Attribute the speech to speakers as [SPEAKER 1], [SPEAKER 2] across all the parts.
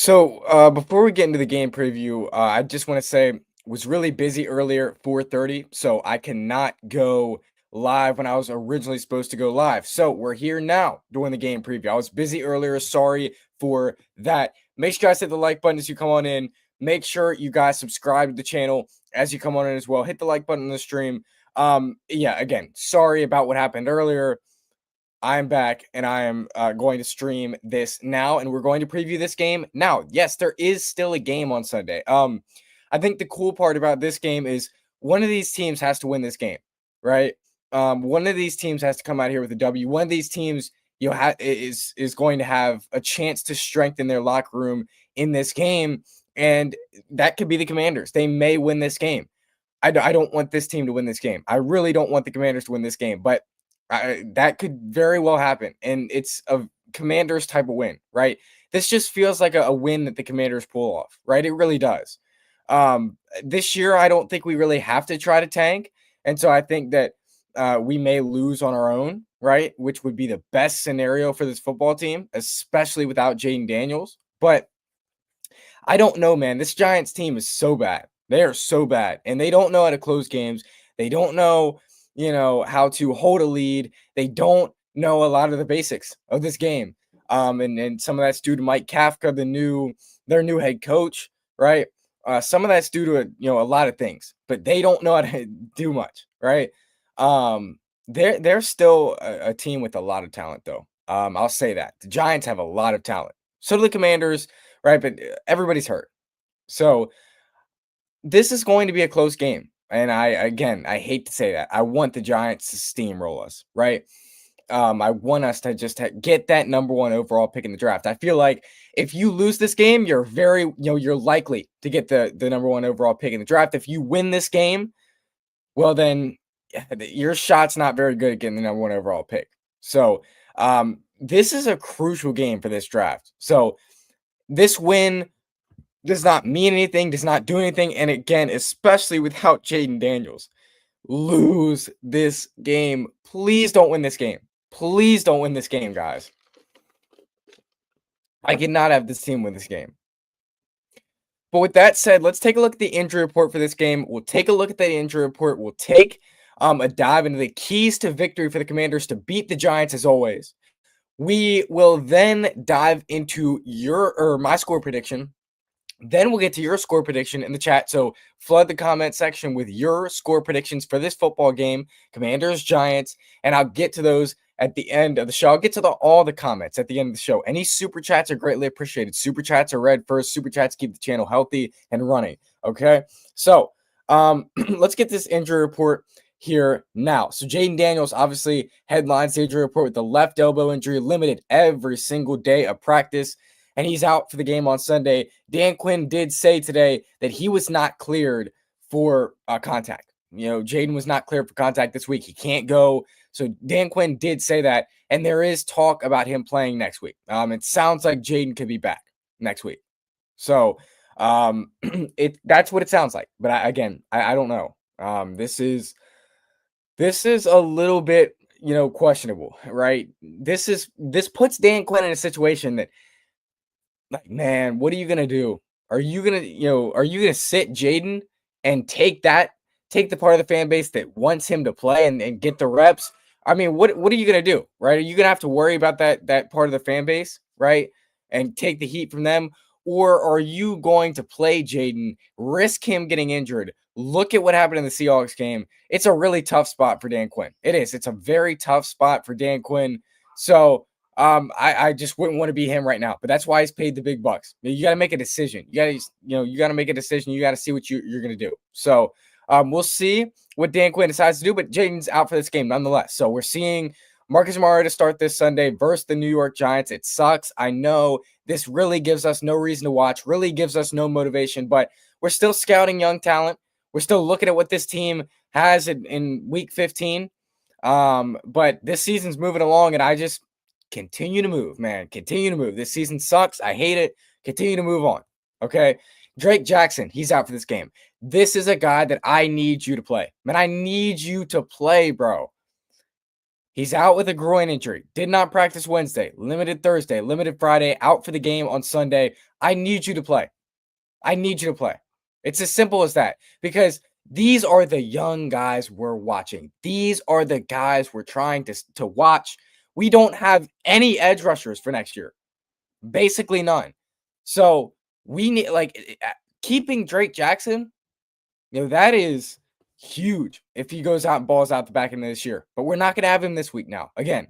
[SPEAKER 1] Before we get into the game preview, I just want to say was really busy earlier, 4:30, so I cannot go live when I was originally supposed to go live. So we're here now doing the game preview. I was busy earlier. Sorry for that. Make sure you guys hit the like button as you come on in. Make sure you guys subscribe to the channel as you come on in as well. Hit the like button on the stream. Yeah, again, sorry about what happened earlier. I'm back and I am going to stream this now, and we're going to preview this game now. Yes, there is still a game on Sunday. I think the cool part about this game is one of these teams has to win this game, right? One of these teams has to come out here with a W. One of these teams, is going to have a chance to strengthen their locker room in this game, and that could be the Commanders. They may win this game. I don't want this team to win this game. I really don't want the Commanders to win this game, but that could very well happen. And it's a Commanders type of win, right? This just feels like a win that the Commanders pull off, right? It really does. This year, I don't think we really have to try to tank. And so I think that we may lose on our own, right? Which would be the best scenario for this football team, especially without Jaden Daniels. But I don't know, man. This Giants team is so bad. They are so bad, and they don't know how to close games. They don't know, how to hold a lead. They don't know a lot of the basics of this game. And some of that's due to Mike Kafka, their new head coach, right? Some of that's due to a lot of things, but they don't know how to do much, right? They're still a team with a lot of talent, though. I'll say that the Giants have a lot of talent. So do the Commanders, right? But everybody's hurt. So this is going to be a close game. And I hate to say that. I want the Giants to steamroll us, right? I want us to just get that number one overall pick in the draft. I feel like if you lose this game, you're likely to get the number one overall pick in the draft. If you win this game, well, then your shot's not very good at getting the number one overall pick. So, this is a crucial game for this draft. So, this win does not mean anything, does not do anything. And again, especially without Jaden Daniels, lose this game. Please don't win this game. Please don't win this game, guys. I cannot have this team win this game. But with that said, let's take a look at the injury report for this game. We'll take a look at that injury report. We'll take a dive into the keys to victory for the Commanders to beat the Giants as always. We will then dive into my score prediction. Then we'll get to your score prediction in the chat. So flood the comment section with your score predictions for this football game, Commanders, Giants, and I'll get to those at the end of the show. I'll get to all the comments at the end of the show. Any super chats are greatly appreciated. Super chats are read first. Super chats keep the channel healthy and running. Okay, so let's get this injury report here now. So Jaden Daniels obviously headlines the injury report with the left elbow injury, limited every single day of practice, and he's out for the game on Sunday. Dan Quinn did say today that he was not cleared for contact. Jaden was not cleared for contact this week. He can't go. So Dan Quinn did say that, and there is talk about him playing next week. It sounds like Jaden could be back next week. So that's what it sounds like. But I don't know. This is a little bit, questionable, right? This puts Dan Quinn in a situation that, like, man, what are you gonna do? Are you gonna sit Jaden and take the part of the fan base that wants him to play and get the reps? I mean, what are you gonna do, right? Are you gonna have to worry about that part of the fan base, right? And take the heat from them? Or are you going to play Jaden, risk him getting injured? Look at what happened in the Seahawks game. It's a really tough spot for Dan Quinn. It is. It's a very tough spot for Dan Quinn. So I just wouldn't want to be him right now, but that's why he's paid the big bucks. You got to make a decision. You got to make a decision. You got to see what you're going to do. So we'll see what Dan Quinn decides to do, but Jaden's out for this game nonetheless. So we're seeing Marcus Mariota start this Sunday versus the New York Giants. It sucks. I know this really gives us no reason to watch, really gives us no motivation, but we're still scouting young talent. We're still looking at what this team has in week 15. But this season's moving along, and I just continue to move, man. Continue to move. This season sucks. I hate it. Continue to move on. Okay. Drake Jackson, he's out for this game. This is a guy that I need you to play. Man, I need you to play, bro. He's out with a groin injury. Did not practice Wednesday. Limited Thursday. Limited Friday. Out for the game on Sunday. I need you to play. I need you to play. It's as simple as that because these are the young guys we're watching. These are the guys we're trying to watch. We don't have any edge rushers for next year. Basically none. So we need keeping Drake Jackson, that is huge if he goes out and balls out the back end of this year. But we're not going to have him this week now again.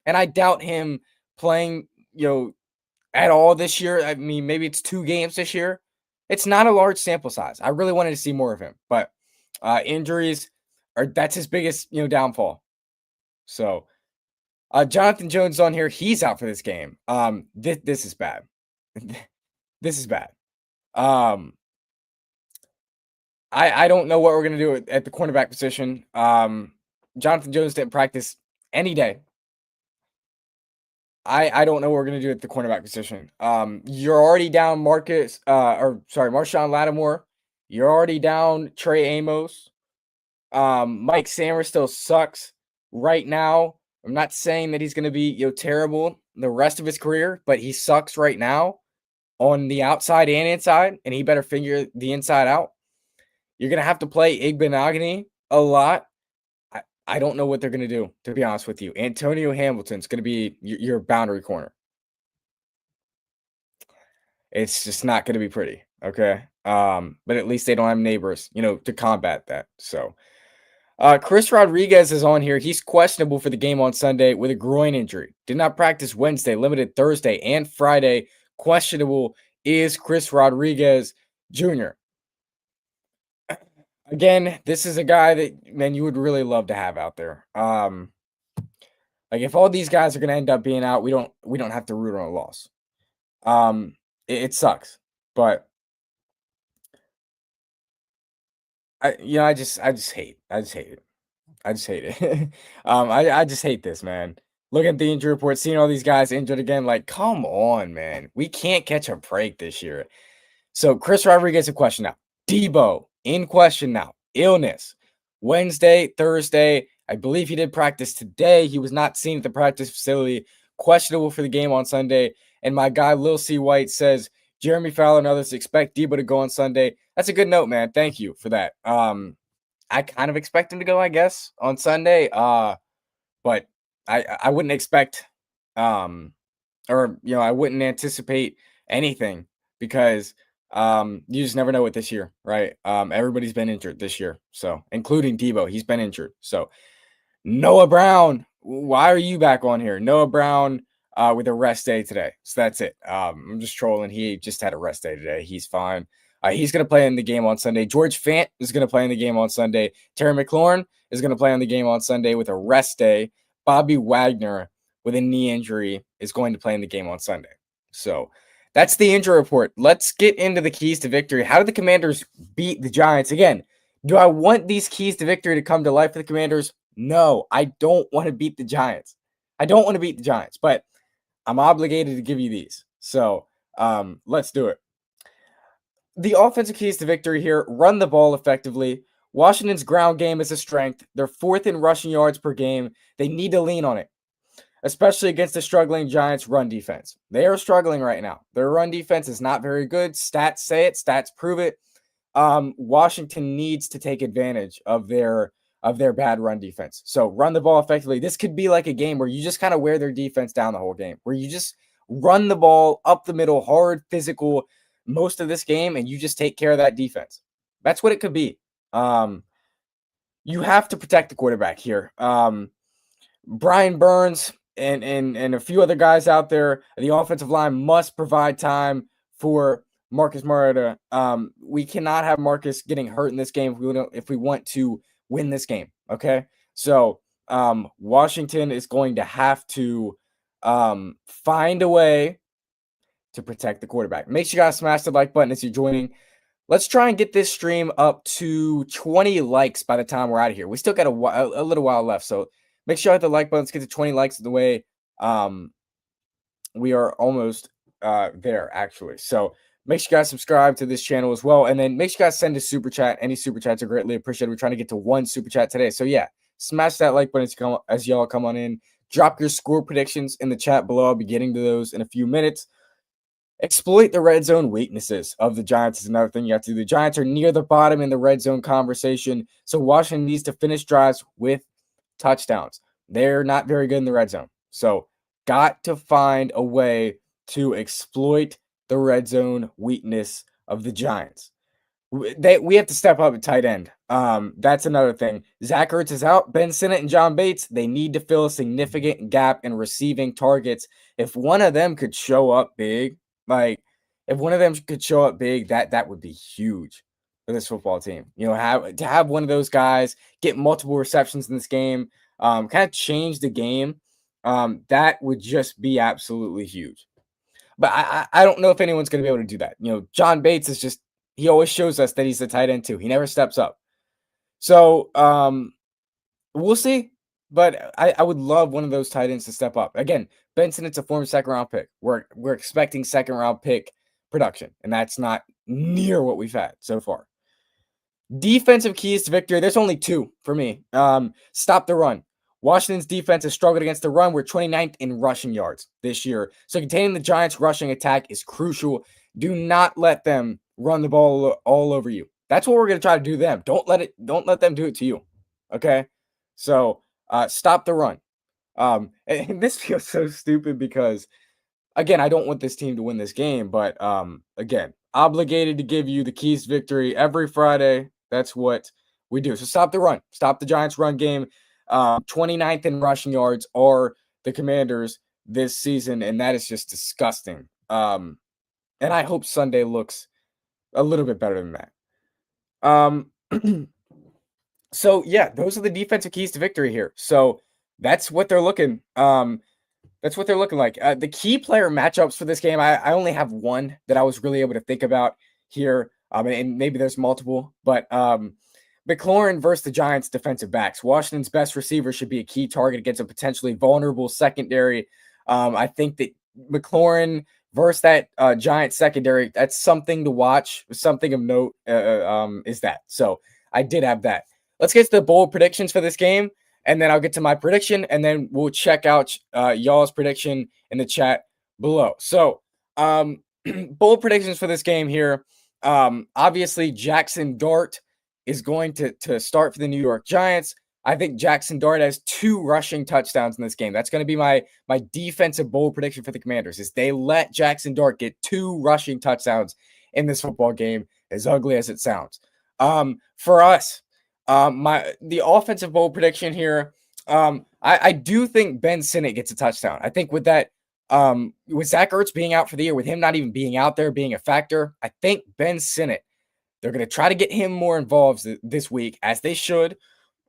[SPEAKER 1] And I doubt him playing, at all this year. I mean, maybe it's 2 games this year. It's not a large sample size. I really wanted to see more of him, but injuries that's his biggest, downfall. So Jonathan Jones on here, he's out for this game. This is bad. This is bad. I don't know what we're gonna do at the cornerback position. Jonathan Jones didn't practice any day. I don't know what we're gonna do at the cornerback position. You're already down Marshawn Lattimore. You're already down Trey Amos. Mike Sammer still sucks right now. I'm not saying that he's gonna be terrible the rest of his career, but he sucks right now on the outside and inside, and he better figure the inside out. You're gonna have to play Igbenogany a lot. I don't know what they're going to do, to be honest with you. Antonio Hamilton's going to be your boundary corner. It's just not going to be pretty, okay? But at least they don't have neighbors, to combat that. So, Chris Rodriguez is on here. He's questionable for the game on Sunday with a groin injury. Did not practice Wednesday, limited Thursday and Friday. Questionable is Chris Rodriguez Jr. Again, this is a guy that, man, you would really love to have out there. If all these guys are going to end up being out, we don't have to root on a loss. It sucks, but I just hate it. I just hate it. I just hate this, man. Looking at the injury report, seeing all these guys injured again, come on, man. We can't catch a break this year. So Chris Rodriguez in question now. Debo in question now. Illness. Wednesday, Thursday. I believe he did practice today. He was not seen at the practice facility. Questionable for the game on Sunday. And my guy, Lil C. White, says Jeremy Fowler and others expect Debo to go on Sunday. That's a good note, man. Thank you for that. I kind of expect him to go, I guess, on Sunday. But I wouldn't expect I wouldn't anticipate anything because you just never know with this year, right? Everybody's been injured this year, so including Debo, he's been injured. So Noah Brown, why are you back on here? Noah Brown with a rest day today. So that's it. I'm just trolling. He just had a rest day today. He's fine. He's going to play in the game on Sunday. George Fant is going to play in the game on Sunday. Terry McLaurin is going to play in the game on Sunday with a rest day. Bobby Wagner with a knee injury is going to play in the game on Sunday. So that's the injury report. Let's get into the keys to victory. How did the Commanders beat the Giants? Again, do I want these keys to victory to come to life for the Commanders? No, I don't want to beat the Giants. But I'm obligated to give you these. So let's do it. The offensive keys to victory here: run the ball effectively. Washington's ground game is a strength. They're 4th in rushing yards per game. They need to lean on it, especially against the struggling Giants run defense. They are struggling right now. Their run defense is not very good. Stats say it. Stats prove it. Washington needs to take advantage of their bad run defense. So run the ball effectively. This could be like a game where you just kind of wear their defense down the whole game, where you just run the ball up the middle, hard, physical, most of this game, and you just take care of that defense. That's what it could be. You have to protect the quarterback here. Brian Burns and a few other guys out there, the offensive line must provide time for Marcus Mariota. We cannot have Marcus getting hurt in this game if we want to win this game. Okay, so Washington is going to have to find a way to protect the quarterback. Make sure you guys smash the like button as you're joining. Let's try and get this stream up to 20 likes by the time we're out of here. We still got a little while left, so make sure you hit the like button. Let's get to 20 likes the way we are almost there, actually. So make sure you guys subscribe to this channel as well, and then make sure you guys send a super chat. Any super chats are greatly appreciated. We're trying to get to 1 super chat today. So yeah, smash that like button as y'all come on in. Drop your score predictions in the chat below. I'll be getting to those in a few minutes. Exploit the red zone weaknesses of the Giants is another thing you have to do. The Giants are near the bottom in the red zone conversation, so Washington needs to finish drives with touchdowns. They're not very good in the red zone. So, got to find a way to exploit the red zone weakness of the Giants. We have to step up at tight end. That's another thing. Zach Ertz is out. Ben Sinnott and John Bates, they need to fill a significant gap in receiving targets. If one of them could show up big, like if one of them could show up big, that would be huge for this football team. You know, have one of those guys get multiple receptions in this game, kind of change the game. That would just be absolutely huge. But I don't know if anyone's going to be able to do that. You know, John Bates is just he always shows us that he's the tight end too. He never steps up. So we'll see. But I would love one of those tight ends to step up. Again, Benson, it's a former second round pick. We're expecting second round pick production, and that's not near what we've had so far. Defensive keys to victory. There's only two for me. Stop the run. Washington's defense has struggled against the run. We're 29th in rushing yards this year. So containing the Giants' rushing attack is crucial. Do not let them run the ball all over you. That's what we're going to try to do to them. Don't let them do it to you. Okay? So stop the run. And this feels so stupid because again, I don't want this team to win this game, but again, obligated to give you the keys to victory every Friday. That's what we do. So stop the run. Stop the Giants' run game. 29th in rushing yards are the Commanders this season, and that is just disgusting. And I hope Sunday looks a little bit better than that. So yeah, those are the defensive keys to victory here. So that's what they're looking. That's what they're looking like. The key player matchups for this game, I only have one that I was really able to think about here. And maybe there's multiple, but McLaurin versus the Giants defensive backs. Washington's best receiver should be a key target against a potentially vulnerable secondary. I think that McLaurin versus that Giant secondary, that's something to watch. Something of note is that. So I did have that. Let's get to the bold predictions for this game, and then I'll get to my prediction, and then we'll check out y'all's prediction in the chat below. So bold predictions for this game here. Obviously, Jackson Dart is going to start for the New York Giants. I think Jackson Dart has 2 rushing touchdowns in this game. That's going to be my defensive bold prediction for the Commanders is they let Jackson Dart get 2 rushing touchdowns in this football game, as ugly as it sounds. For us, the offensive bold prediction here, I do think Ben Sinnott gets a touchdown. I think with that, with Zach Ertz being out for the year, with him not even being out there, being a factor, I think Ben Sinnott, they're going to try to get him more involved this week, as they should.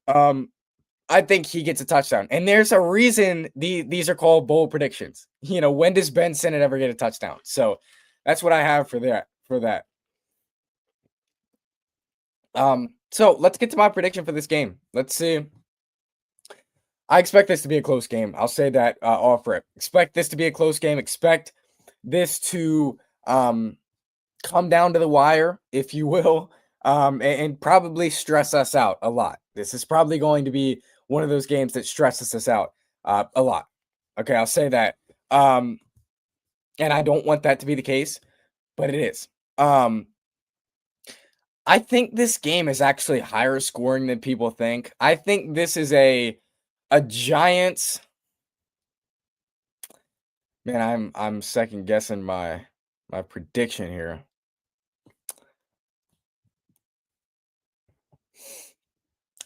[SPEAKER 1] I think he gets a touchdown. And there's a reason these are called bold predictions. You know, when does Ben Sinnott ever get a touchdown? So that's what I have for that. So let's get to my prediction for this game. Let's see. I expect this to be a close game. I'll say that off rip. Expect this to be a close game. Expect this to come down to the wire, if you will, and probably stress us out a lot. This is probably going to be one of those games that stresses us out a lot. Okay, I'll say that. And I don't want that to be the case, but it is. I think this game is actually higher scoring than people think. I think this is a Giants. Man, I'm second guessing my prediction here.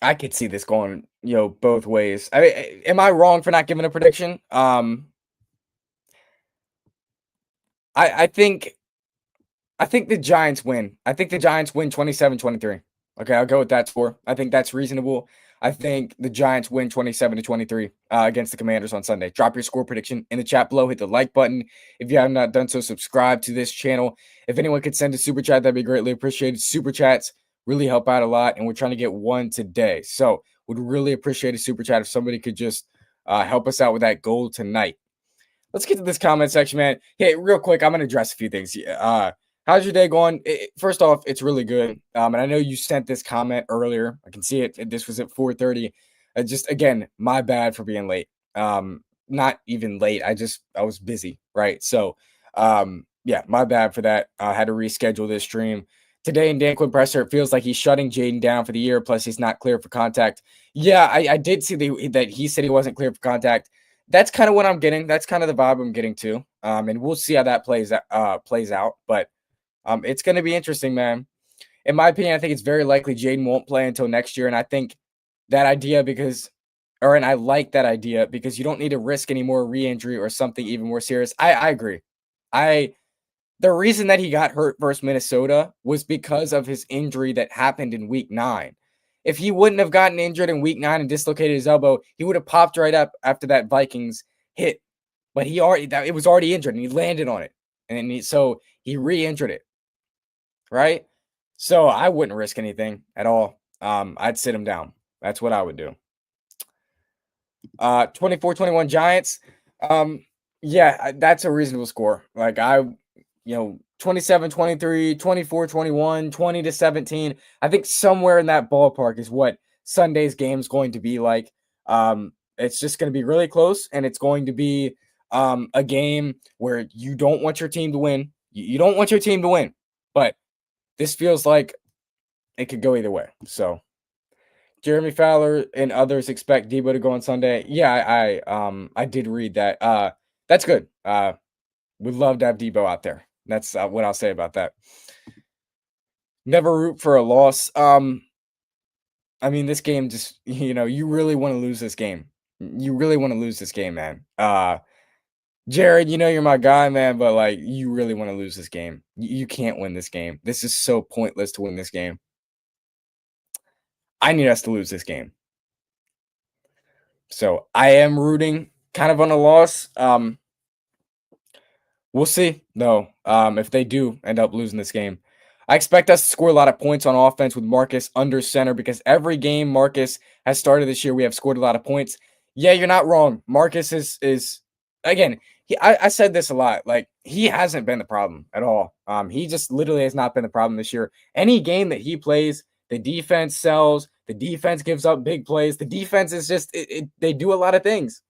[SPEAKER 1] I could see this going, both ways. Am I wrong for not giving a prediction? I think the Giants win. I think the Giants win 27-23. Okay, I'll go with that score. I think that's reasonable. I think the Giants win 27-23 against the Commanders on Sunday. Drop your score prediction in the chat below. Hit the like button. If you have not done so, subscribe to this channel. If anyone could send a super chat, that'd be greatly appreciated. Super chats really help out a lot, and we're trying to get one today. So would really appreciate a super chat if somebody could just help us out with that goal tonight. Let's get to this comment section, man. Hey, real quick, I'm going to address a few things. How's your day going? First off, it's really good. And I know you sent this comment earlier. I can see it. This was at 4:30. Just, again, my bad for being late. Not even late. I was busy, right? So, Yeah, my bad for that. I had to reschedule this stream. Today in Dan Quinn Presser, it feels like he's shutting Jaden down for the year. Plus, he's not clear for contact. Yeah, I did see that he said he wasn't clear for contact. That's kind of what I'm getting. That's kind of the vibe I'm getting to. And we'll see how that plays out. But it's going to be interesting, man. In my opinion, I think it's very likely Jaden won't play until next year. And I think that idea and I like that idea because you don't need to risk any more re-injury or something even more serious. I agree. The reason that he got hurt versus Minnesota was because of his injury that happened in week 9. If he wouldn't have gotten injured in week 9 and dislocated his elbow, he would have popped right up after that Vikings hit. But it was already injured and he landed on it. And so he re-injured it. Right? So I wouldn't risk anything at all. I'd sit him down. That's what I would do. 24-21 Giants. Yeah, that's a reasonable score. Like 27-23, 24-21, 20-17. I think somewhere in that ballpark is what Sunday's game's going to be like. It's just going to be really close, and it's going to be a game where you don't want your team to win. You don't want your team to win, but this feels like it could go either way. So Jeremy Fowler and others expect Debo to go on Sunday. Yeah, I did read that. That's good. We'd love to have Debo out there. That's what I'll say about that. Never root for a loss. I mean, this game just, you really want to lose this game. You really want to lose this game, man. Jared, you're my guy, man, but like, you really want to lose this game. You can't win this game. This is so pointless to win this game. I need us to lose this game. So I am rooting kind of on a loss. We'll see, though, if they do end up losing this game. I expect us to score a lot of points on offense with Marcus under center because every game Marcus has started this year, we have scored a lot of points. Yeah, you're not wrong. Marcus is again, I said this a lot. Like, he hasn't been the problem at all. He just literally has not been the problem this year. Any game that he plays, the defense sells. The defense gives up big plays. The defense is just they do a lot of things,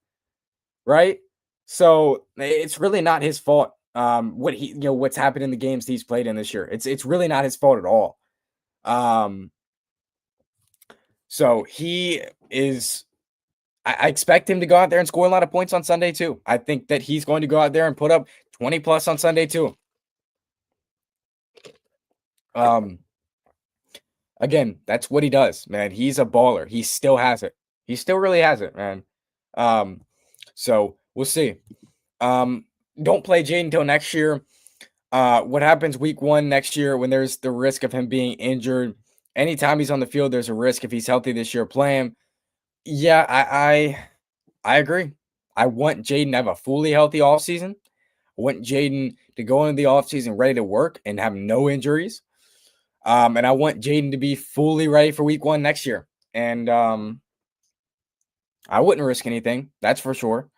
[SPEAKER 1] right? So it's really not his fault. What's happened in the games he's played in this year. It's really not his fault at all. So he is. I expect him to go out there and score a lot of points on Sunday too. I think that he's going to go out there and put up 20 plus on Sunday too. Again, that's what he does, man. He's a baller. He still has it. He still really has it, man. So we'll see. Don't play Jaden until next year. What happens week 1 next year when there's the risk of him being injured? Anytime he's on the field, there's a risk. If he's healthy this year, play him. Yeah, I agree. I want Jaden to have a fully healthy offseason. I want Jaden to go into the offseason ready to work and have no injuries. And I want Jaden to be fully ready for week 1 next year. And I wouldn't risk anything. That's for sure.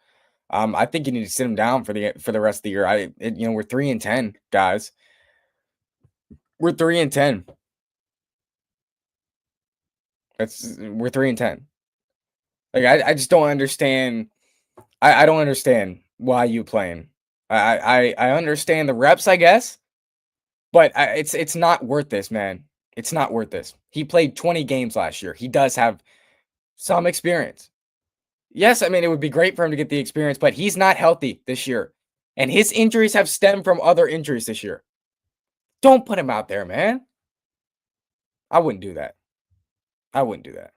[SPEAKER 1] I think you need to sit him down for the rest of the year. We're 3-10, guys. We're 3-10. We're 3-10. Like, I just don't understand. I don't understand why you playing. I understand the reps, I guess, but it's not worth this, man. It's not worth this. He played 20 games last year. He does have some experience. Yes, I mean, it would be great for him to get the experience, but he's not healthy this year. And his injuries have stemmed from other injuries this year. Don't put him out there, man. I wouldn't do that. I wouldn't do that.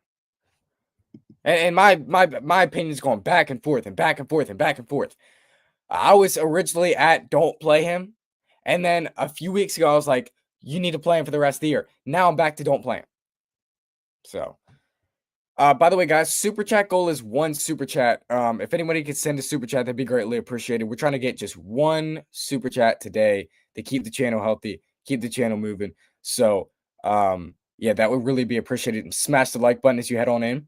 [SPEAKER 1] And my opinion is going back and forth and back and forth and back and forth. I was originally at don't play him. And then a few weeks ago, I was like, you need to play him for the rest of the year. Now I'm back to don't play him. So, by the way, guys, super chat goal is 1 super chat. If anybody could send a super chat, that'd be greatly appreciated. We're trying to get just 1 super chat today to keep the channel healthy, keep the channel moving. So, yeah, that would really be appreciated. And smash the like button as you head on in.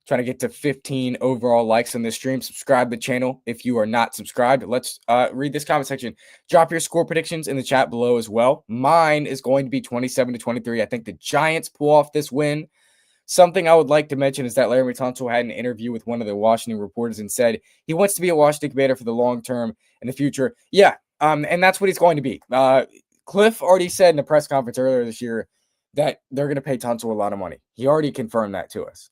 [SPEAKER 1] Trying to get to 15 overall likes on this stream. Subscribe to the channel if you are not subscribed. Let's read this comment section. Drop your score predictions in the chat below as well. Mine is going to be 27-23. I think the Giants pull off this win. Something I would like to mention is that Laremy Tunsil had an interview with one of the Washington reporters and said he wants to be a Washington Commander for the long term in the future. Yeah, And that's what he's going to be. Cliff already said in a press conference earlier this year that they're going to pay Tunsil a lot of money. He already confirmed that to us.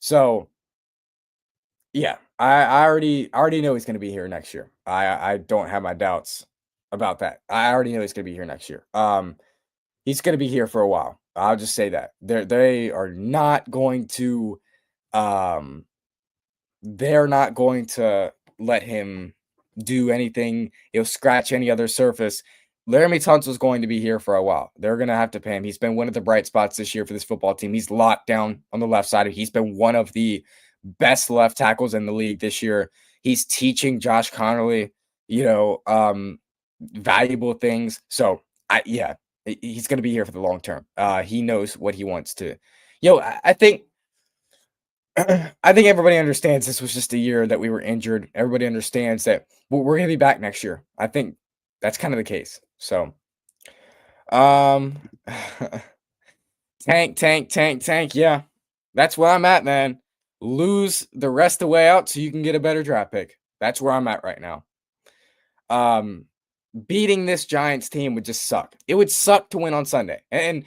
[SPEAKER 1] So yeah, I already know he's going to be here next year. I don't have my doubts about that. I already know he's going to be here next year. He's going to be here for a while. I'll just say that they are not going to, they're not going to let him do anything. He'll scratch any other surface. Laremy Tunsil's going to be here for a while. They're going to have to pay him. He's been one of the bright spots this year for this football team. He's locked down on the left side. He's been one of the best left tackles in the league this year. He's teaching Josh Connerly, valuable things. So he's going to be here for the long term. He knows what he wants to. I think everybody understands this was just a year that we were injured. Everybody understands that we're going to be back next year. I think that's kind of the case. So, tank. Yeah, that's where I'm at, man. Lose the rest of the way out so you can get a better draft pick. That's where I'm at right now. Beating this Giants team would just suck. It would suck to win on Sunday. And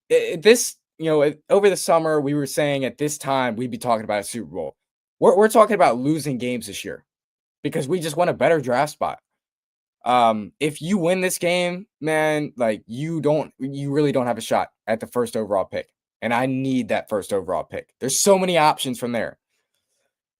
[SPEAKER 1] this, over the summer, we were saying at this time we'd be talking about a Super Bowl. We're talking about losing games this year because we just want a better draft spot. If you win this game, man, like you really don't have a shot at the first overall pick. And I need that first overall pick. There's so many options from there.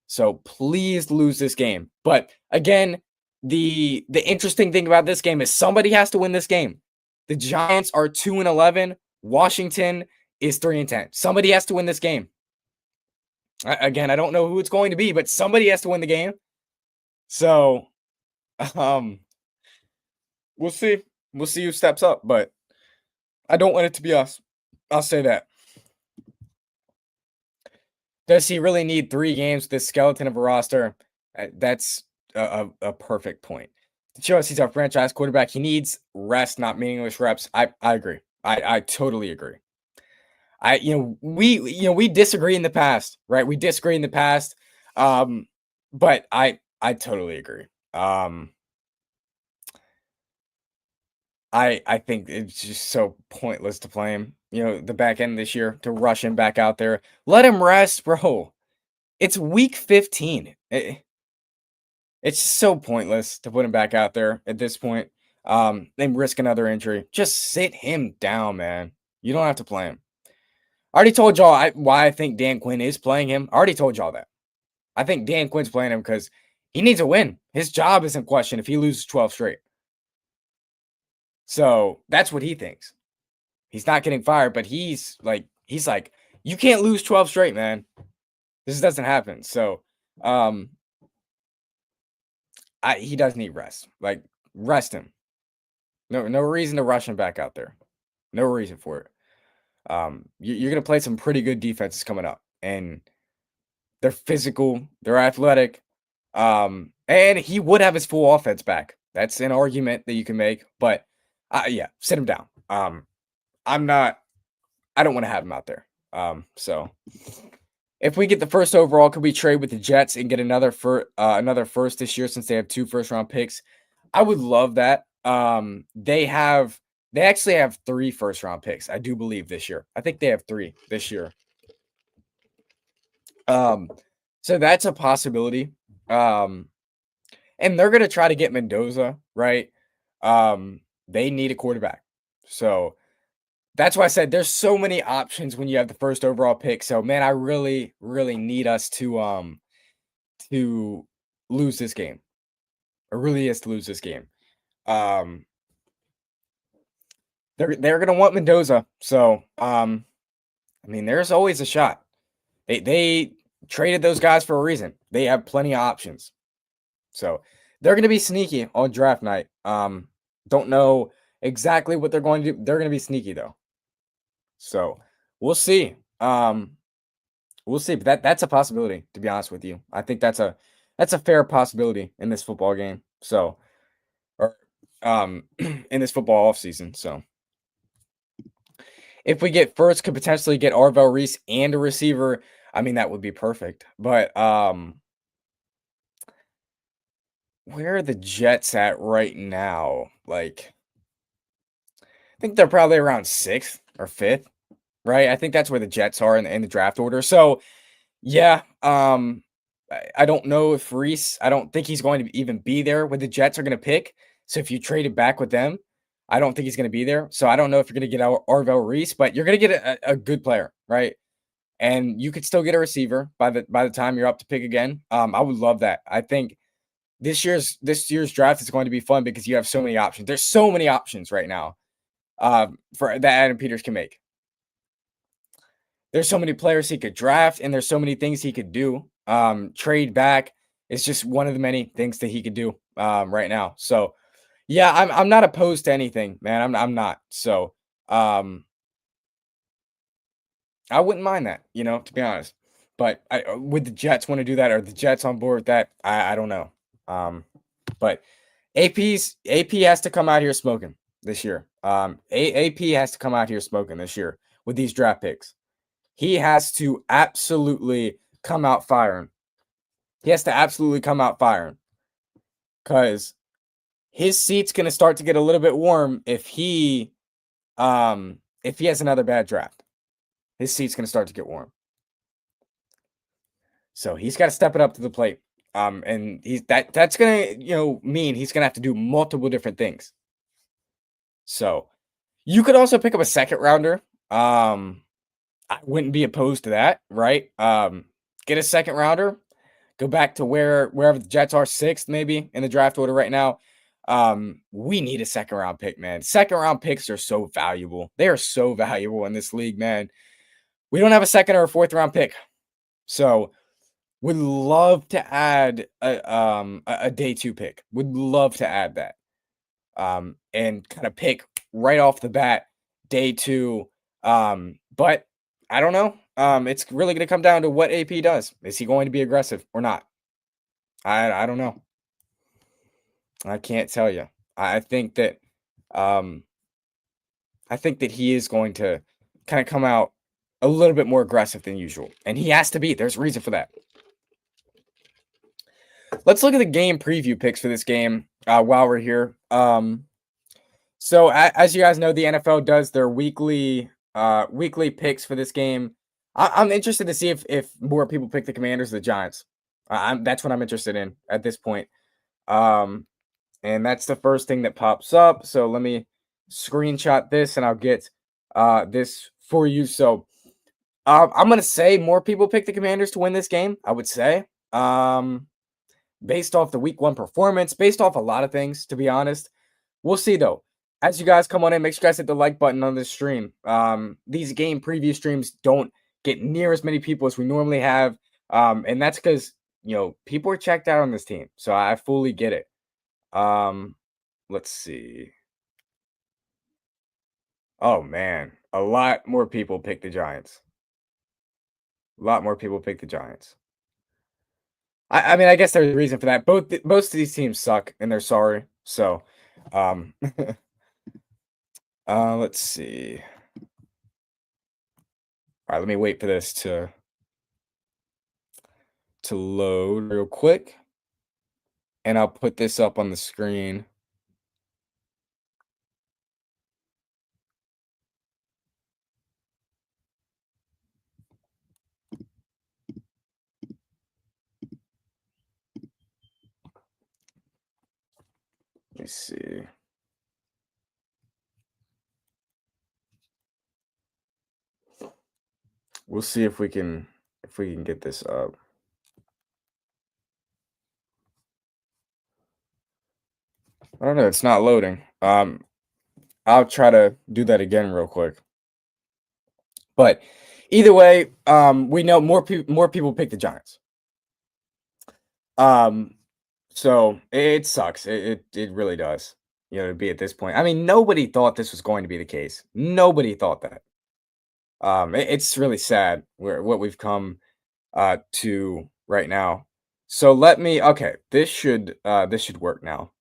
[SPEAKER 1] So please lose this game. But again, the interesting thing about this game is somebody has to win this game. The Giants are 2-11. Washington is 3-10. Somebody has to win this game. Again, I don't know who it's going to be, but somebody has to win the game. So, we'll see. We'll see who steps up, but I don't want it to be us. I'll say that. Does he really need 3 games with this skeleton of a roster? That's a perfect point. To show us he's our franchise quarterback, he needs rest, not meaningless reps. I agree. I totally agree. We disagree in the past, right? We disagree in the past. But I totally agree. I think it's just so pointless to play him, the back end of this year, to rush him back out there. Let him rest, bro. It's week 15. It's just so pointless to put him back out there at this point. And risk another injury. Just sit him down, man. You don't have to play him. I already told y'all why I think Dan Quinn is playing him. I already told y'all that. I think Dan Quinn's playing him because he needs a win. His job is in question if he loses 12 straight. So that's what he thinks. He's not getting fired, but he's like, you can't lose 12 straight, man. This doesn't happen. So, he does need rest. Like, rest him. No reason to rush him back out there. No reason for it. You're gonna play some pretty good defenses coming up, and they're physical, they're athletic, and he would have his full offense back. That's an argument that you can make, but sit him down. I don't want to have him out there. So if we get the first overall, could we trade with the Jets and get another first this year since they have 2 first-round picks? I would love that. They actually have 3 first-round picks, I do believe, this year. I think they have 3 this year. So that's a possibility. And they're going to try to get Mendoza, right? They need a quarterback. So that's why I said there's so many options when you have the first overall pick. So, man, I really, really need us to lose this game. It really is to lose this game. They're going to want Mendoza. So, there's always a shot. They traded those guys for a reason. They have plenty of options. So they're going to be sneaky on draft night. Don't know exactly what they're going to do. They're going to be sneaky though. So we'll see. We'll see. But that's a possibility, to be honest with you. I think that's a fair possibility in this football game. So, or in this football offseason. So if we get first, could potentially get Arvell Reese and a receiver. That would be perfect. But where are the Jets at right now? Like, I think they're probably around 6th or 5th, right? I think that's where the Jets are in the draft order. So, yeah, I don't know if Reese, I don't think he's going to even be there when the Jets are going to pick. So if you traded back with them, I don't think he's going to be there. So I don't know if you're going to get Arvell Reese, but you're going to get a good player, right? And you could still get a receiver by the time you're up to pick again. I would love that. I think this year's draft is going to be fun because you have so many options. There's so many options right now for that Adam Peters can make. There's so many players he could draft, and there's so many things he could do. Trade back is just one of the many things that he could do right now. So yeah, I'm not opposed to anything, man. I'm not. So um, I wouldn't mind that, to be honest. But would the Jets want to do that? Are the Jets on board with that? I don't know. Um, but AP has to come out here smoking this year. AP has to come out here smoking this year with these draft picks. He has to absolutely come out firing. He has to absolutely come out firing because his seat's going to start to get a little bit warm if he has another bad draft. His seat's going to start to get warm. So he's got to step it up to the plate. And that's going to, mean he's going to have to do multiple different things. So you could also pick up a second rounder. I wouldn't be opposed to that, right? Get a second rounder, go back to wherever the Jets are, 6th maybe in the draft order right now. We need a second round pick, man. Second round picks are so valuable. They are so valuable in this league, man. We don't have a second or a 4th round pick. So would love to add a day 2 pick. Would love to add that. And kind of pick right off the bat day 2. But I don't know. It's really going to come down to what AP does. Is he going to be aggressive or not? I don't know. I can't tell you. I think that um he is going to kind of come out a little bit more aggressive than usual. And he has to be. There's a reason for that. Let's look at the game preview picks for this game while we're here. So as you guys know, the NFL does their weekly picks for this game. I'm interested to see if more people pick the Commanders or the Giants. That's what I'm interested in at this point. And that's the first thing that pops up. So let me screenshot this and I'll get this for you. So I'm gonna say more people pick the Commanders to win this game. I would say, based off the Week 1 performance, based off a lot of things. To be honest, we'll see though. As you guys come on in, make sure you guys hit the like button on this stream. These game preview streams don't get near as many people as we normally have, and that's because people are checked out on this team. So I fully get it. Let's see. Oh man, a lot more people pick the Giants. A lot more people pick the Giants. I mean, I guess there's a reason for that. Most of these teams suck and they're sorry. So, let's see. All right, let me wait for this to load real quick, and I'll put this up on the screen. Let me see. We'll see if we can get this up. I don't know. It's not loading. I'll try to do that again real quick. But either way, we know more people pick the Giants. So it sucks. It really does. To be at this point. I mean, nobody thought this was going to be the case. Nobody thought that. It's really sad what we've come to right now. So okay, this should work now.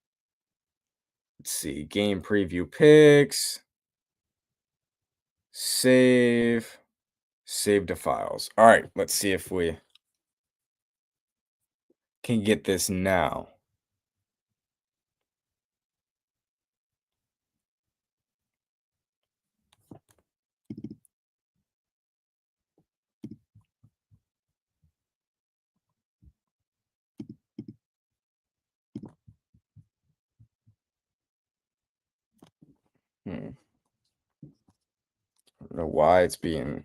[SPEAKER 1] Let's see, game preview picks, save to files. All right, let's see if we can get this now. Hmm. I don't know why it's being.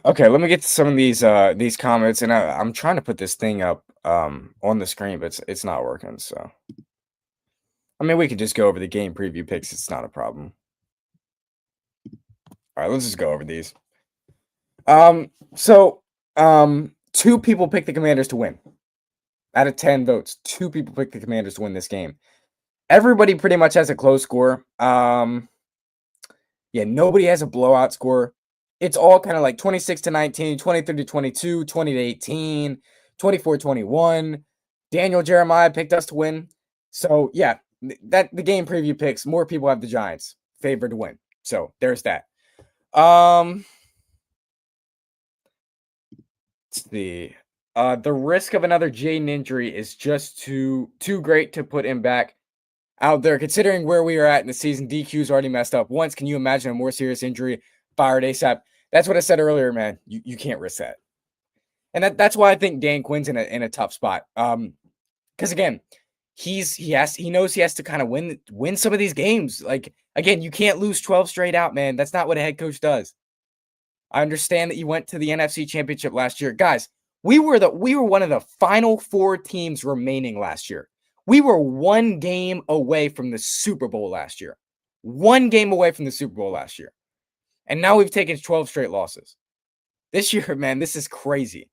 [SPEAKER 1] Okay, let me get to some of these comments, and I'm trying to put this thing up on the screen, but it's not working. So I mean, we could just go over the game preview picks. It's not a problem. All right, let's just go over these. So two people pick the Commanders to win. Out of 10 votes, two people pick the Commanders to win this game. Everybody pretty much has a close score. Yeah, nobody has a blowout score. It's all kind of like 26-19, 23-22, 20-18, 24-21. Daniel Jeremiah picked us to win. So yeah, that the game preview picks, more people have the Giants favored to win. So there's that. Let's see. The risk of another Jaden injury is just too great to put him back out there, considering where we are at in the season. DQ's already messed up once. Can you imagine a more serious injury? Fired ASAP. That's what I said earlier, man. You can't risk that. And that's why I think Dan Quinn's in a tough spot. Because again, he knows he has to kind of win some of these games. Like, again, you can't lose 12 straight out, man. That's not what a head coach does. I understand that you went to the NFC Championship last year. Guys, we were one of the final four teams remaining last year. We were one game away from the Super Bowl last year. One game away from the Super Bowl last year. And now we've taken 12 straight losses. This year, man, this is crazy.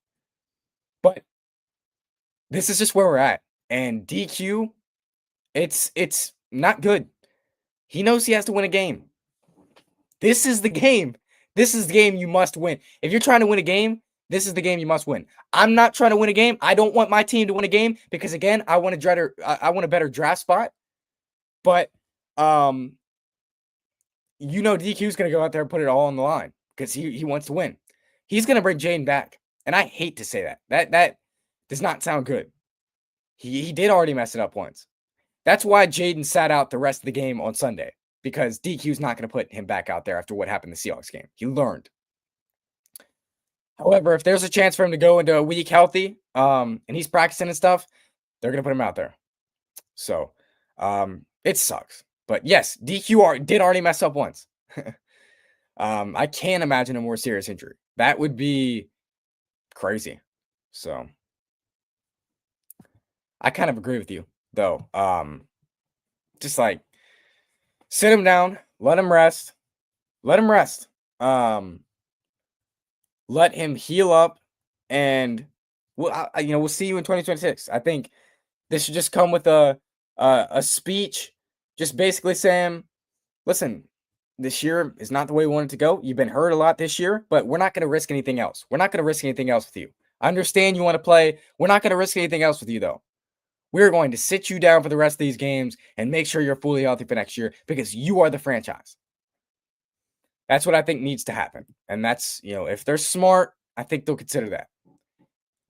[SPEAKER 1] But this is just where we're at. And DQ, it's not good. He knows he has to win a game. This is the game. This is the game you must win. If you're trying to win a game, this is the game you must win. I'm not trying to win a game. I don't want my team to win a game because, again, I want a better draft spot. But DQ's going to go out there and put it all on the line because he wants to win. He's going to bring Jaden back, and I hate to say that. That does not sound good. He did already mess it up once. That's why Jaden sat out the rest of the game on Sunday, because DQ's not going to put him back out there after what happened in the Seahawks game. He learned. However, if there's a chance for him to go into a week healthy, and he's practicing and stuff, they're going to put him out there. So, it sucks. But yes, DQ did already mess up once. I can't imagine a more serious injury. That would be crazy. So, I kind of agree with you, though. Just like, sit him down, let him rest. Let him rest. Let him heal up, and we'll see you in 2026. I think this should just come with a speech, just basically saying, listen, this year is not the way we want it to go. You've been hurt a lot this year, but we're not going to risk anything else. We're not going to risk anything else with you. I understand you want to play. We're not going to risk anything else with you, though. We're going to sit you down for the rest of these games and make sure you're fully healthy for next year because you are the franchise. That's what I think needs to happen. And that's, if they're smart, I think they'll consider that.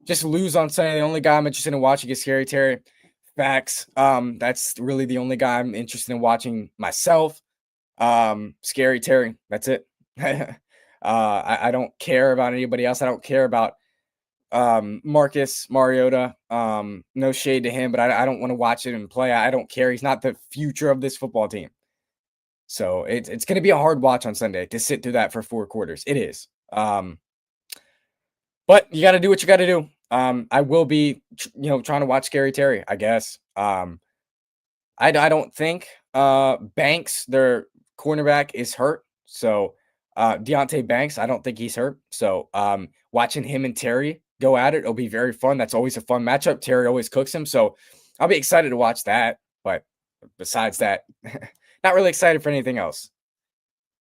[SPEAKER 1] Just lose on Sunday. The only guy I'm interested in watching is Scary Terry. Facts. That's really the only guy I'm interested in watching myself. Scary Terry. That's it. I don't care about anybody else. I don't care about Marcus Mariota. No shade to him, but I don't want to watch it and play. I don't care. He's not the future of this football team. So it's going to be a hard watch on Sunday to sit through that for 4 quarters. It is. But you got to do what you got to do. I will be, trying to watch Scary Terry, I guess. I don't think Banks, their cornerback, is hurt. So Deonte Banks, I don't think he's hurt. So watching him and Terry go at it, it'll be very fun. That's always a fun matchup. Terry always cooks him. So I'll be excited to watch that. But besides that, not really excited for anything else.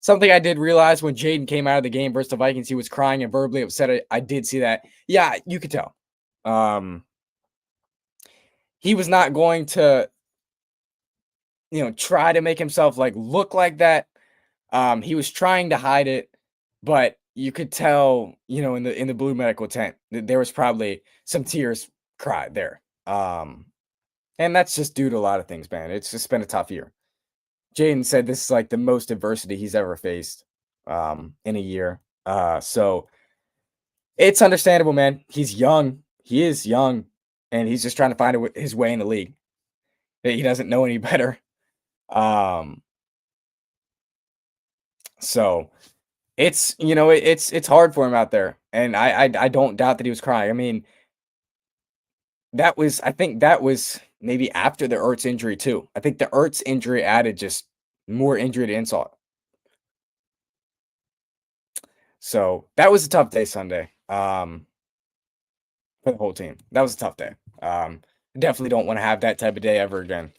[SPEAKER 1] Something I did realize when Jaden came out of the game versus the Vikings, he was crying and verbally upset. I did see that. Yeah, you could tell. He was not going to, try to make himself look like that. He was trying to hide it, but you could tell, in the blue medical tent, there was probably some tears cried there. And that's just due to a lot of things, man. It's just been a tough year. Jaden said this is like the most adversity he's ever faced in a year. So it's understandable, man. He's young. He is young, and he's just trying to find his way in the league. He doesn't know any better. Um, so it's hard for him out there, and I don't doubt that he was crying. I mean, I think that was maybe after the Ertz injury too. I think the Ertz injury added just more injury to insult. So that was a tough day Sunday. For the whole team. That was a tough day. Definitely don't want to have that type of day ever again.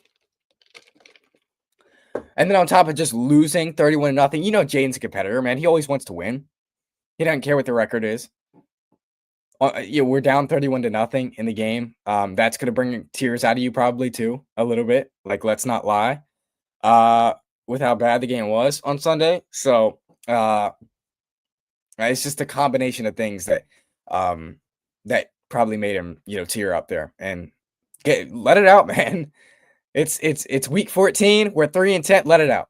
[SPEAKER 1] And then on top of just losing 31-0, Jaden's a competitor, man. He always wants to win. He doesn't care what the record is. We're down 31-0 in the game. That's gonna bring tears out of you probably too, a little bit. Like, let's not lie. With how bad the game was on Sunday. So it's just a combination of things that that probably made him, tear up there and let it out, man. It's week 14. We're 3-10. Let it out.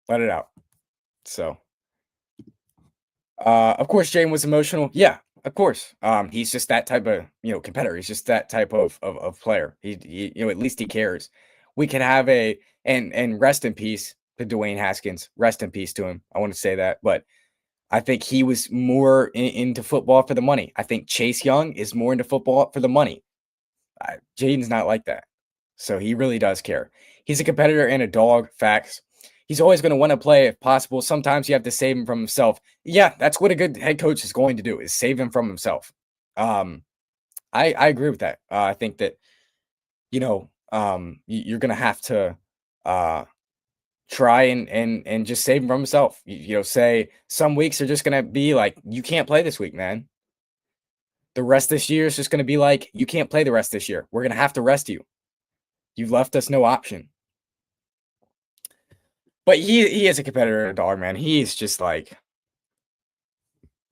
[SPEAKER 1] Let it out. So, of course, Jaden was emotional. Yeah, of course. He's just that type of competitor. He's just that type of player. He at least he cares. We could have and rest in peace to Dwayne Haskins. Rest in peace to him. I want to say that, but I think he was more into football for the money. I think Chase Young is more into football for the money. Jaden's not like that. So he really does care. He's a competitor and a dog, facts. He's always going to want to play if possible. Sometimes you have to save him from himself. Yeah, that's what a good head coach is going to do, is save him from himself. I agree with that. I think that, you're going to have to try and just save him from himself. Say some weeks are just going to be like, you can't play this week, man. The rest of this year is just going to be like, you can't play the rest of this year. We're going to have to rest you. You've left us no option. But he is a competitor and a dog, man. He's just like,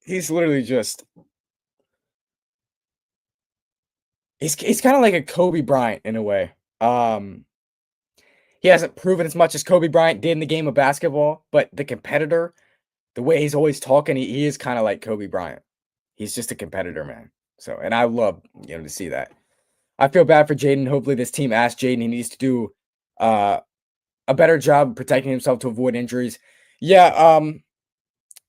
[SPEAKER 1] he's literally just, he's kind of like a Kobe Bryant in a way. He hasn't proven as much as Kobe Bryant did in the game of basketball, but the competitor, the way he's always talking, he is kind of like Kobe Bryant. He's just a competitor, man. So, and I love, to see that. I feel bad for Jaden. Hopefully this team asked Jaden he needs to do a better job protecting himself to avoid injuries. Yeah,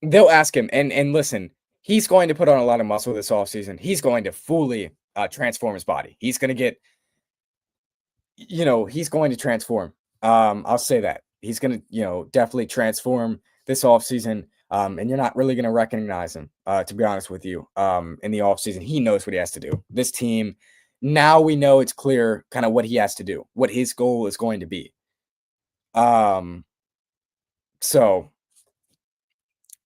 [SPEAKER 1] they'll ask him. And listen, he's going to put on a lot of muscle this offseason. He's going to fully transform his body. He's going to get, he's going to transform. I'll say that. He's going to, definitely transform this offseason. And you're not really going to recognize him, to be honest with you, in the offseason. He knows what he has to do. This team, now we know it's clear kind of what he has to do, what his goal is going to be. So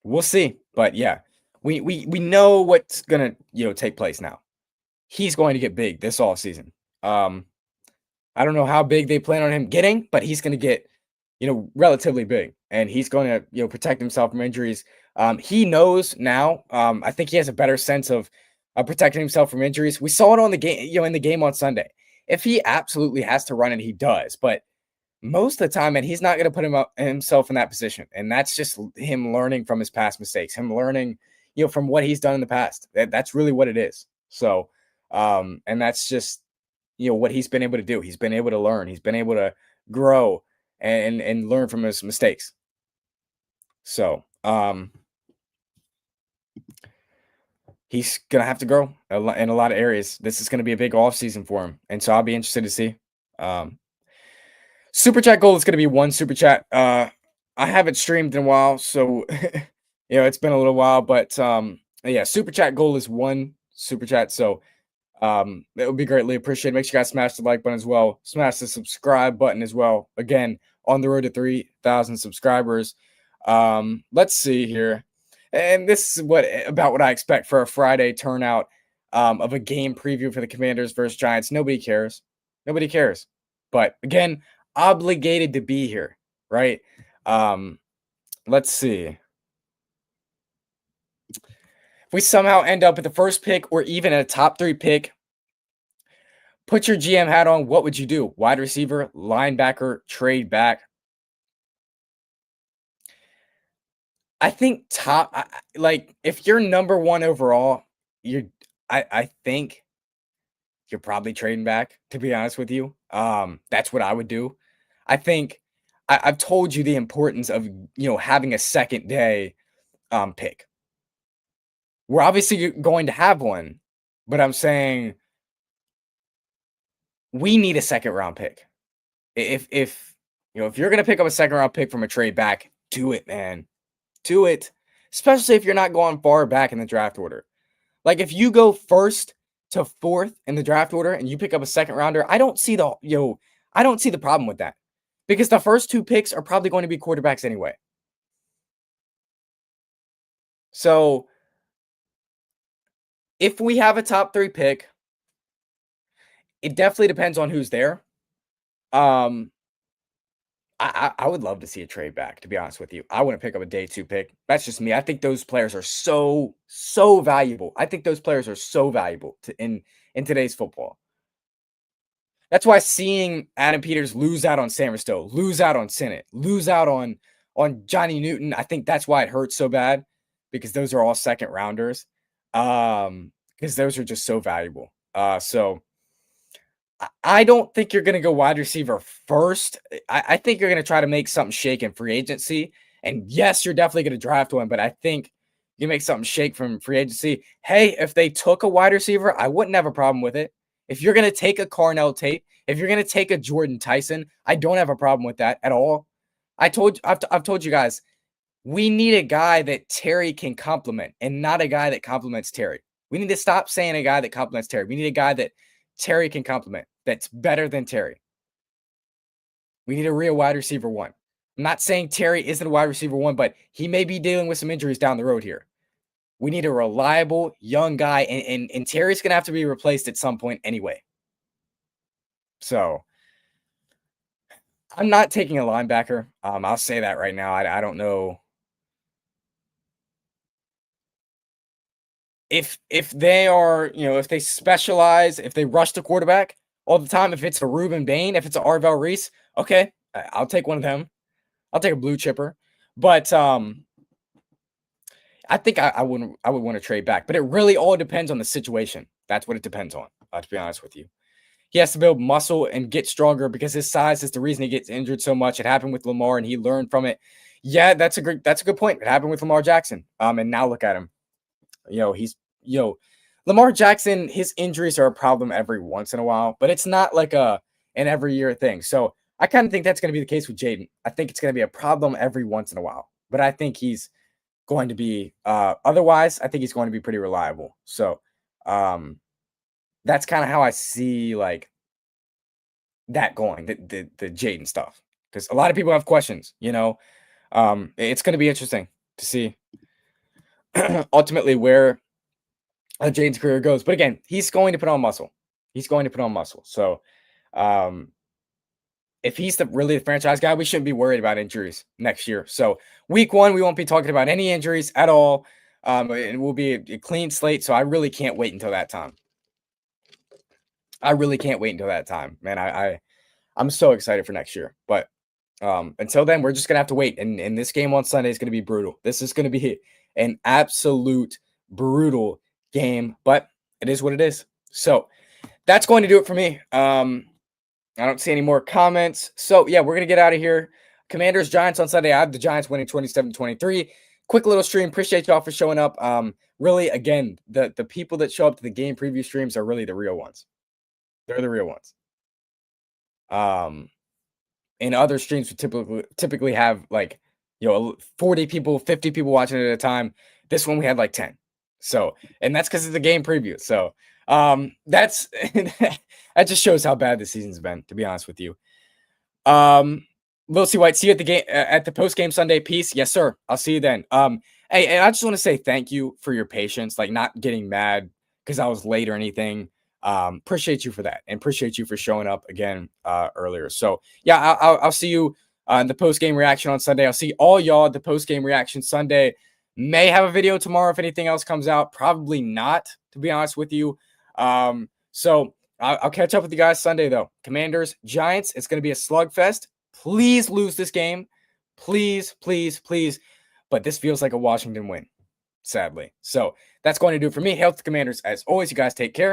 [SPEAKER 1] we'll see. But yeah, we know what's gonna take place now. He's going to get big this offseason. I don't know how big they plan on him getting, but he's gonna get relatively big, and he's going to protect himself from injuries. He knows now. I think he has a better sense of protecting himself from injuries. We saw it on the game, in the game on Sunday. If he absolutely has to run it, he does. But most of the time, and he's not going to put himself in that position. And that's just him learning from his past mistakes, him learning, from what he's done in the past. That's really what it is. So, and that's just, what he's been able to do. He's been able to learn. He's been able to grow and learn from his mistakes. So, he's going to have to grow in a lot of areas. This is going to be a big off season for him. And so I'll be interested to see. Super chat goal is going to be 1 super chat. I haven't streamed in a while, so it's been a little while, but yeah, super chat goal is 1 super chat. So it would be greatly appreciated. Make sure you guys smash the like button as well. Smash the subscribe button as well. Again, on the road to 3,000 subscribers. Let's see here. And this is what I expect for a Friday turnout of a game preview for the Commanders versus Giants. Nobody cares. Nobody cares. But again, obligated to be here, right? Let's see. If we somehow end up at the first pick or even at a top 3 pick, put your GM hat on. What would you do? Wide receiver, linebacker, trade back. I think like if you're number 1 overall, I think you're probably trading back, to be honest with you. That's what I would do. I think I've told you the importance of, having a second day pick. We're obviously going to have one, but I'm saying we need a second round pick. If you're gonna pick up a second round pick from a trade back, do it, man. Do it. Especially if you're not going far back in the draft order. Like if you go first to fourth in the draft order and you pick up a second rounder, I don't see the problem with that. Because the first 2 picks are probably going to be quarterbacks anyway. So if we have a top 3 pick, it definitely depends on who's there. I would love to see a trade back, to be honest with you. I want to pick up a day 2 pick. That's just me. I think those players are so valuable. I think those players are so valuable in today's football. That's why seeing Adam Peters lose out on Sam Stowe, lose out on Sinnott, lose out on Johnny Newton, I think that's why it hurts so bad, because those are all second rounders. Because those are just so valuable. So I don't think you're going to go wide receiver first. I think you're going to try to make something shake in free agency. And yes, you're definitely going to draft one, but I think you make something shake from free agency. Hey, if they took a wide receiver, I wouldn't have a problem with it. If you're going to take a Carnell Tate, if you're going to take a Jordan Tyson, I don't have a problem with that at all. I've told you guys, we need a guy that Terry can complement and not a guy that complements Terry. We need to stop saying a guy that complements Terry. We need a guy that Terry can complement that's better than Terry. We need a real wide receiver 1. I'm not saying Terry isn't a wide receiver 1, but he may be dealing with some injuries down the road here. We need a reliable young guy, and Terry's going to have to be replaced at some point anyway. So I'm not taking a linebacker. I'll say that right now. I don't know if they are, if they specialize, if they rush the quarterback all the time, if it's a Ruben Bain, if it's a Arvell Reese, okay, I'll take one of them. I'll take a blue chipper. But I think I would want to trade back. But it really all depends on the situation. That's what it depends on, to be honest with you. He has to build muscle and get stronger because his size is the reason he gets injured so much. It happened with Lamar and he learned from it. Yeah, that's a good point. It happened with Lamar Jackson. And now look at him. Lamar Jackson, his injuries are a problem every once in a while, but it's not like an every year thing. So I kind of think that's going to be the case with Jaden. I think it's going to be a problem every once in a while, but I think he's going to be, otherwise, I think he's going to be pretty reliable. So that's kind of how I see like that going, the Jaden stuff, because a lot of people have questions, it's going to be interesting to see ultimately where Jaden's career goes. But again, he's going to put on muscle. So if he's really the franchise guy, we shouldn't be worried about injuries next year. So week 1, we won't be talking about any injuries at all. It will be a clean slate. So I really can't wait until that time. Man. I'm so excited for next year. But until then, we're just going to have to wait. And this game on Sunday is going to be brutal. This is going to be an absolute brutal game, but it is what it is. So that's going to do it for me. I don't see any more comments. So yeah, we're going to get out of here. Commanders, Giants on Sunday. I have the Giants winning 27-23. Quick little stream. Appreciate y'all for showing up. Really, again, the people that show up to the game preview streams are really the real ones. They're the real ones. In other streams we typically have 40 people, 50 people watching it at a time. This one we had like 10. So, and that's because it's a game preview. So that's that just shows how bad the season's been, to be honest with you. Lil C White, see you at the game at the post-game Sunday. Peace. Yes, sir. I'll see you then. Hey, and I just want to say thank you for your patience, like not getting mad because I was late or anything. Appreciate you for that, and appreciate you for showing up again earlier. So yeah, I'll see you in the post-game reaction on Sunday. I'll see all y'all at the post-game reaction Sunday. May have a video tomorrow if anything else comes out. Probably not, to be honest with you. So I'll catch up with you guys Sunday, though. Commanders, Giants, it's going to be a slugfest. Please lose this game. Please, please, please. But this feels like a Washington win, sadly. So that's going to do it for me. Hail to the Commanders. As always, you guys take care.